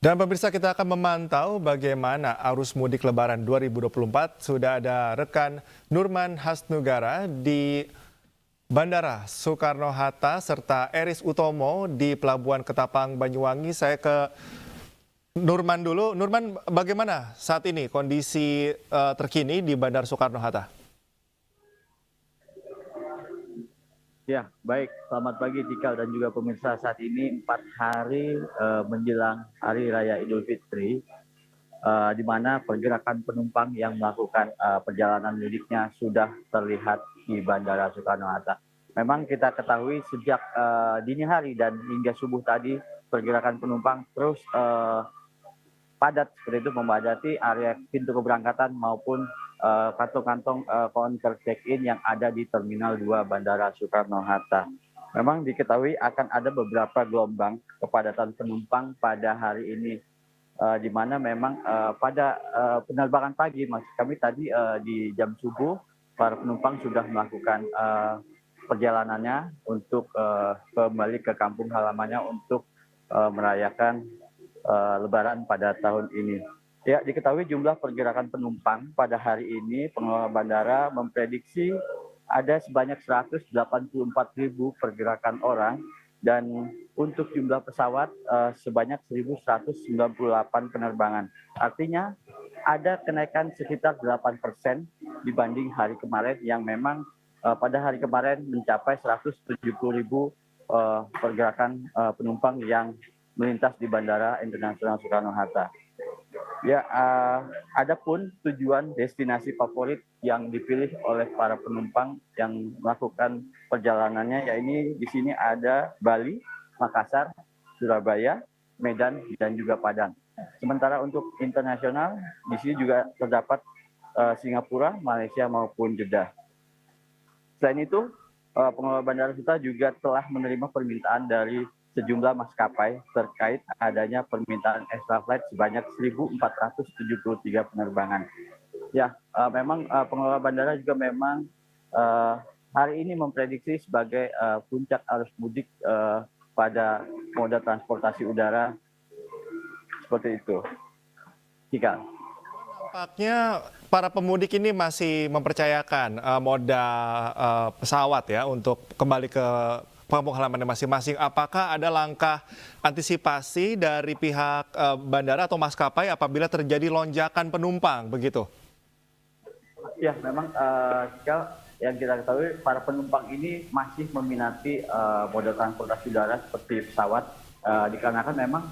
Dan pemirsa, kita akan memantau bagaimana arus mudik Lebaran 2024. Sudah ada rekan Nurman Hasnugara di Bandara Soekarno-Hatta serta Eris Utomo di Pelabuhan Ketapang, Banyuwangi. Saya ke Nurman dulu. Nurman, bagaimana saat ini kondisi terkini di Bandara Soekarno-Hatta? Ya, baik. Selamat pagi Cikal dan juga pemirsa. Saat ini 4 hari menjelang Hari Raya Idul Fitri, di mana pergerakan penumpang yang melakukan perjalanan mudiknya sudah terlihat di Bandara Soekarno-Hatta. Memang kita ketahui sejak dini hari dan hingga subuh tadi pergerakan penumpang terus padat seperti itu, memadati area pintu keberangkatan maupun kantong-kantong counter check-in yang ada di Terminal 2 Bandara Soekarno-Hatta. Memang diketahui akan ada beberapa gelombang kepadatan penumpang pada hari ini, di mana memang pada penerbangan pagi, maksud kami tadi di jam subuh, para penumpang sudah melakukan perjalanannya untuk kembali ke kampung halamannya untuk merayakan Lebaran pada tahun ini. Ya, diketahui jumlah pergerakan penumpang pada hari ini, pengelola bandara memprediksi ada sebanyak 184.000 pergerakan orang, dan untuk jumlah pesawat sebanyak 1.198 penerbangan. Artinya ada kenaikan sekitar 8% dibanding hari kemarin yang memang pada hari kemarin mencapai 170.000 pergerakan penumpang yang melintas di Bandara Internasional Soekarno-Hatta. Ya, adapun tujuan destinasi favorit yang dipilih oleh para penumpang yang melakukan perjalanannya, ya ini di sini ada Bali, Makassar, Surabaya, Medan, dan juga Padang. Sementara untuk internasional, di sini juga terdapat Singapura, Malaysia maupun Jeddah. Selain itu, pengelola bandara kita juga telah menerima permintaan dari sejumlah maskapai terkait adanya permintaan extra flight sebanyak 1.473 penerbangan. Ya, memang pengelola bandara juga memang hari ini memprediksi sebagai puncak arus mudik pada moda transportasi udara seperti itu. Jika Nampaknya para pemudik ini masih mempercayakan moda pesawat ya untuk kembali ke kampung halamannya masing-masing. Apakah ada langkah antisipasi dari pihak bandara atau maskapai apabila terjadi lonjakan penumpang begitu? Ya, memang yang kita ketahui para penumpang ini masih meminati moda transportasi udara seperti pesawat, dikarenakan memang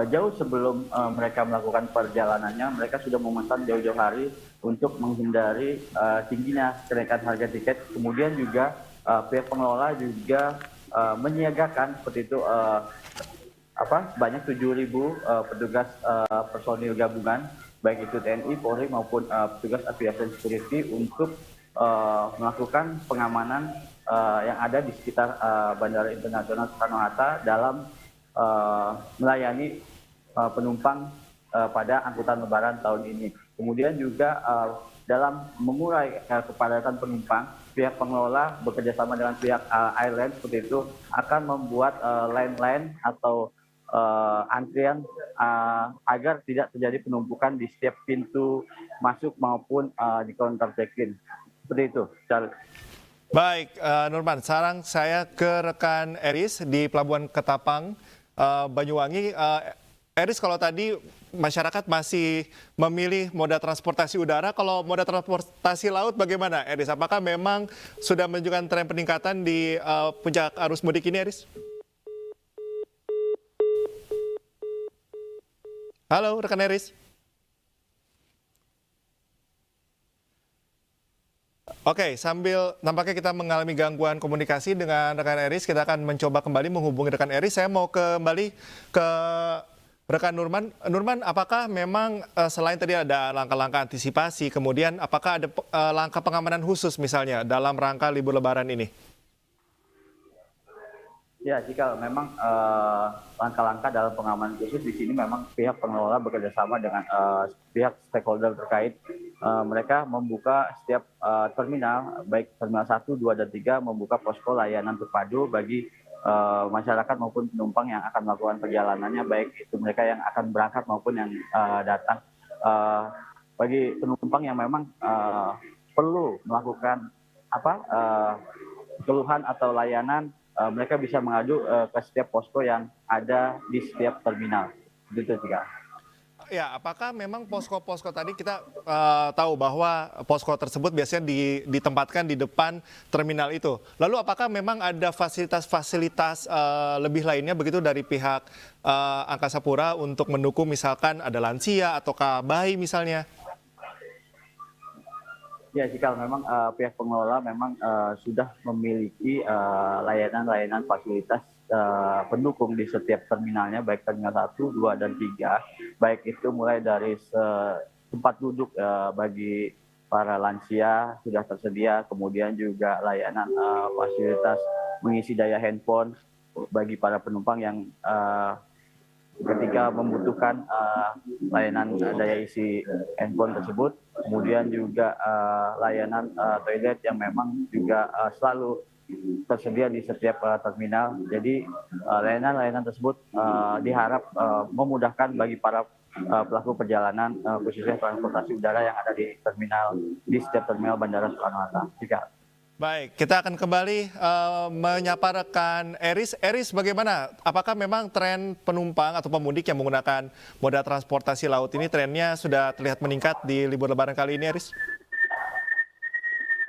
jauh sebelum mereka melakukan perjalanannya, mereka sudah memesan jauh-jauh hari untuk menghindari tingginya kenaikan harga tiket. Kemudian juga pihak pengelola juga menyiagakan seperti itu sebanyak 7.000 petugas personil gabungan, baik itu TNI, Polri maupun petugas aviation security untuk melakukan pengamanan yang ada di sekitar Bandara Internasional Soekarno-Hatta dalam melayani penumpang pada angkutan Lebaran tahun ini. Kemudian juga dalam mengurai kepadatan penumpang, pihak pengelola bekerjasama dengan pihak airline seperti itu akan membuat line-line atau antrian agar tidak terjadi penumpukan di setiap pintu masuk maupun di counter check-in. Seperti itu, Charles. Baik, Nurman, sekarang saya ke rekan Eris di Pelabuhan Ketapang, Banyuwangi. Eris, kalau tadi masyarakat masih memilih moda transportasi udara, kalau moda transportasi laut bagaimana, Eris? Apakah memang sudah menunjukkan tren peningkatan di puncak arus mudik ini, Eris? Halo, rekan Eris. Oke, sambil nampaknya kita mengalami gangguan komunikasi dengan rekan Eris, kita akan mencoba kembali menghubungi rekan Eris. Saya mau kembali ke rekan Nurman. Nurman, apakah memang selain tadi ada langkah-langkah antisipasi, kemudian apakah ada langkah pengamanan khusus misalnya dalam rangka libur Lebaran ini? Ya, jika memang langkah-langkah dalam pengamanan khusus di sini memang pihak pengelola bekerjasama dengan pihak stakeholder terkait. Mereka membuka setiap terminal, baik terminal 1, 2, dan 3, membuka posko layanan terpadu bagi masyarakat maupun penumpang yang akan melakukan perjalanannya, baik itu mereka yang akan berangkat maupun yang datang. Bagi penumpang yang memang perlu melakukan keluhan atau layanan, mereka bisa mengadu ke setiap posko yang ada di setiap terminal. Gitu, Cika. Ya, apakah memang posko-posko tadi kita tahu bahwa posko tersebut biasanya ditempatkan di depan terminal itu. Lalu apakah memang ada fasilitas-fasilitas lebih lainnya begitu dari pihak Angkasa Pura untuk mendukung misalkan ada lansia ataukah bayi misalnya? Ya, Cikal, memang pihak pengelola memang sudah memiliki layanan-layanan fasilitas pendukung di setiap terminalnya, baik terminal 1, 2, dan 3. Baik itu mulai dari tempat duduk bagi para lansia sudah tersedia, kemudian juga layanan fasilitas mengisi daya handphone bagi para penumpang yang ketika membutuhkan layanan daya isi handphone tersebut, kemudian juga layanan toilet yang memang juga selalu tersedia di setiap terminal. Jadi layanan-layanan tersebut diharap memudahkan bagi para pelaku perjalanan, khususnya transportasi udara yang ada di setiap terminal Bandara Soekarno-Hatta. Baik, kita akan kembali menyapa rekan Eris. Eris, bagaimana? Apakah memang tren penumpang atau pemudik yang menggunakan moda transportasi laut ini trennya sudah terlihat meningkat di libur Lebaran kali ini, Eris?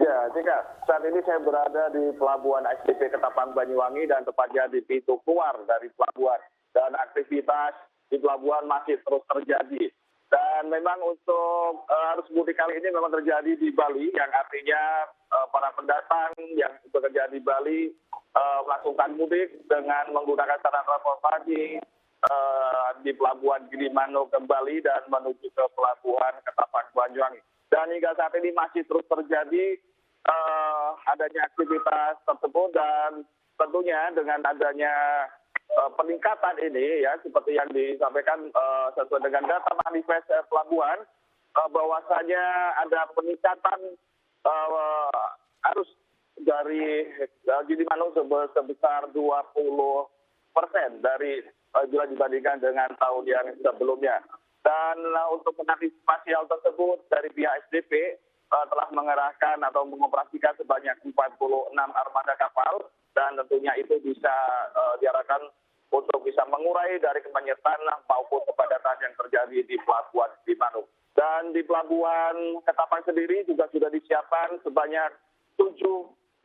Ya, Cika, saat ini saya berada di Pelabuhan SDP Ketapang Banyuwangi dan tepatnya di pintu keluar dari pelabuhan. Dan aktivitas di pelabuhan masih terus terjadi. Dan memang untuk arus mudik kali ini memang terjadi di Bali, yang artinya para pendatang yang bekerja di Bali melakukan mudik dengan menggunakan sarana transportasi di Pelabuhan Gilimanuk ke Bali dan menuju ke Pelabuhan Ketapang Banyuwangi. Dan hingga saat ini masih terus terjadi adanya aktivitas tersebut, dan tentunya dengan adanya peningkatan ini ya, seperti yang disampaikan sesuai dengan data manifest pelabuhan, bahwasanya ada peningkatan arus dari Gilimanuk sebesar 20% dari bila dibandingkan dengan tahun yang sebelumnya. Dan untuk mengantisipasi hal tersebut, dari pihak SDP telah mengerahkan atau mengoperasikan sebanyak 46 armada kapal, dan tentunya itu bisa diarahkan untuk bisa mengurai dari kemacetan maupun kepadatan yang terjadi di Pelabuhan Gilimanuk. Dan di Pelabuhan Ketapang sendiri juga sudah disiapkan sebanyak 7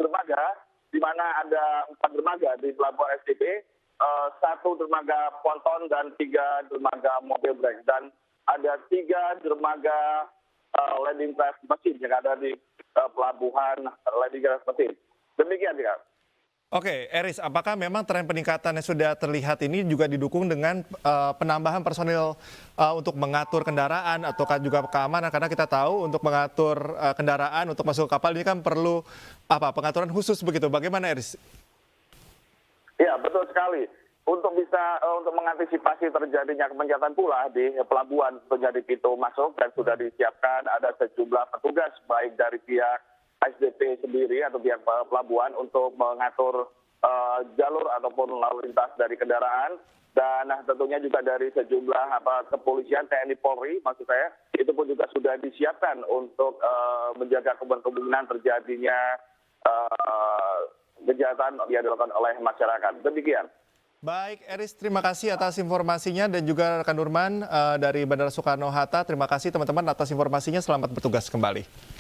dermaga, di mana ada 4 dermaga di Pelabuhan SDP, 1 dermaga ponton dan 3 dermaga mobil brake. Dan ada 3 dermaga landing craft mesin yang ada di Pelabuhan landing craft mesin. Demikian, Kak. Oke, Eris, apakah memang tren peningkatan yang sudah terlihat ini juga didukung dengan penambahan personil untuk mengatur kendaraan ataukah juga keamanan? Karena kita tahu untuk mengatur kendaraan untuk masuk kapal ini kan perlu pengaturan khusus begitu. Bagaimana, Eris? Ya, betul sekali. Untuk mengantisipasi terjadinya kemacetan pula di pelabuhan menjadi pintu masuk, dan sudah disiapkan ada sejumlah petugas baik dari pihak SDP sendiri atau pihak pelabuhan untuk mengatur jalur ataupun lalu lintas dari kendaraan, dan tentunya juga dari sejumlah kepolisian, TNI Polri maksud saya, itu pun juga sudah disiapkan untuk menjaga kemungkinan terjadinya kejahatan yang dilakukan oleh masyarakat. Demikian. Baik, Eris, terima kasih atas informasinya, dan juga rekan Nurman dari Bandara Soekarno-Hatta. Terima kasih teman-teman atas informasinya. Selamat bertugas kembali.